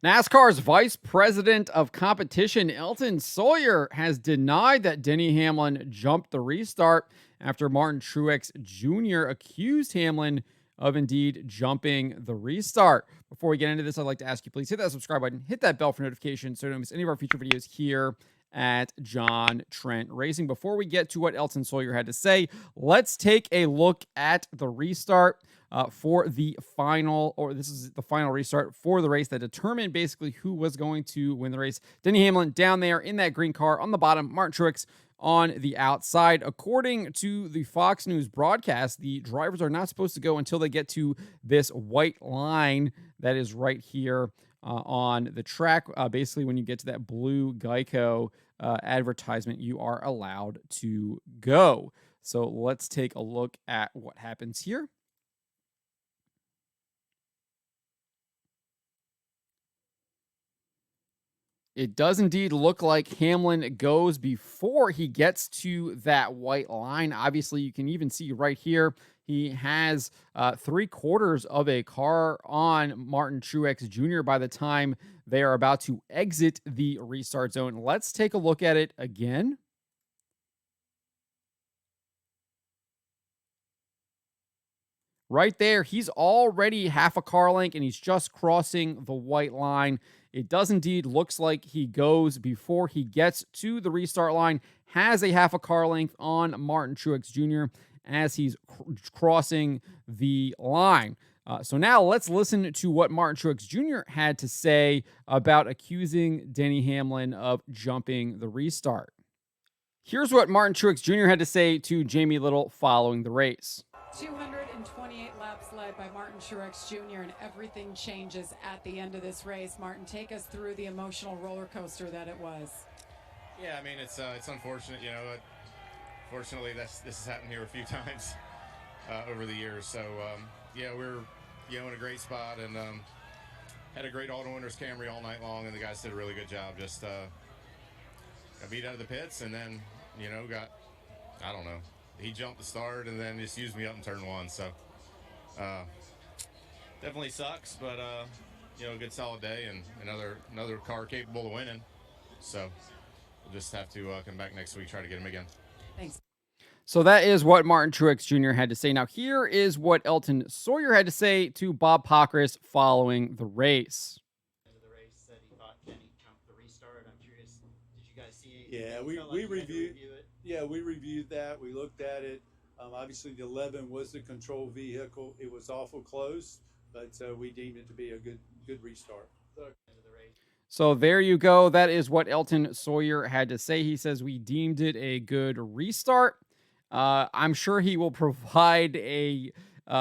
NASCAR's Vice President of Competition, Elton Sawyer, has denied that Denny Hamlin jumped the restart after Martin Truex Jr. accused Hamlin of indeed jumping the restart. Before we get into this, I'd like to ask you, please hit that subscribe button, hit that bell for notifications so you don't miss any of our future videos here at John Trent Racing. Before we get to what Elton Sawyer had to say, let's take a look at the restart for the final, or this is the final restart for the race that determined basically who was going to win the race. Denny Hamlin down there in that green car on the bottom, Martin Truex on the outside. According to the Fox News broadcast, the drivers are not supposed to go until they get to this white line that is right here on the track. Basically, when you get to that blue Geico advertisement, you are allowed to go. So let's take a look at what happens here. It does indeed look like Hamlin goes before he gets to that white line. Obviously, you can even see right here, he has 3/4 of a car on Martin Truex Jr. by the time they are about to exit the restart zone. Let's take a look at it again. Right there, he's already half a car length and he's just crossing the white line. It does indeed looks like he goes before he gets to the restart line, has a half a car length on Martin Truex Jr. as he's crossing the line. So now let's listen to what Martin Truex Jr. had to say about accusing Denny Hamlin of jumping the restart. Here's what Martin Truex Jr. had to say to Jamie Little following the race. 228 laps led by Martin Truex Jr. and everything changes at the end of this race. Martin, take us through the emotional roller coaster that it was. Yeah, I mean, it's unfortunate, you know. Fortunately, this has happened here a few times over the years. So, yeah, we're in a great spot and had a great auto winners Camry all night long, and the guys did a really good job. Just got beat out of the pits, and then got, I don't know. He jumped the start and then just used me up in turn one. So definitely sucks, but a good solid day and another car capable of winning. So we'll just have to come back next week, try to get him again. Thanks. So that is what Martin Truex Jr. had to say. Now here is what Elton Sawyer had to say to Bob Pockrass following the race. The race said he thought Denny jumped the restart. I'm curious, did you guys see it? Yeah, we reviewed it. Yeah, we reviewed that. We looked at it. Obviously, the 11 was the control vehicle. It was awful close, but we deemed it to be a good restart. So there you go. That is what Elton Sawyer had to say. He says we deemed it a good restart. I'm sure he will provide a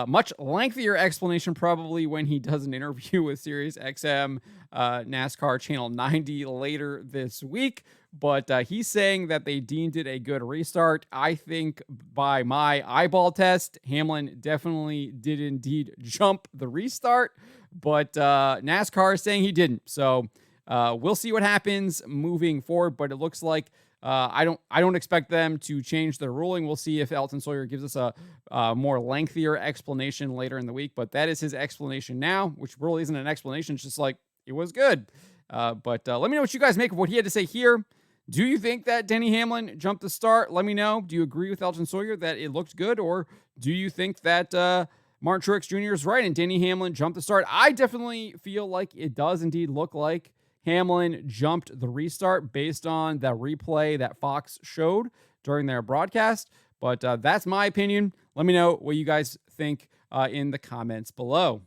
much lengthier explanation probably when he does an interview with Sirius XM NASCAR Channel 90 later this week. But he's saying that they deemed it a good restart. I think by my eyeball test, Hamlin definitely did indeed jump the restart. But NASCAR is saying he didn't. So we'll see what happens moving forward. But it looks like I don't expect them to change their ruling. We'll see if Elton Sawyer gives us a more lengthier explanation later in the week. But that is his explanation now, which really isn't an explanation. It's just like it was good. But let me know what you guys make of what he had to say here. Do you think that Denny Hamlin jumped the start? Let me know. Do you agree with Elton Sawyer that it looked good? Or do you think that Martin Truex Jr. is right and Denny Hamlin jumped the start? I definitely feel like it does indeed look like Hamlin jumped the restart based on the replay that Fox showed during their broadcast. But that's my opinion. Let me know what you guys think in the comments below.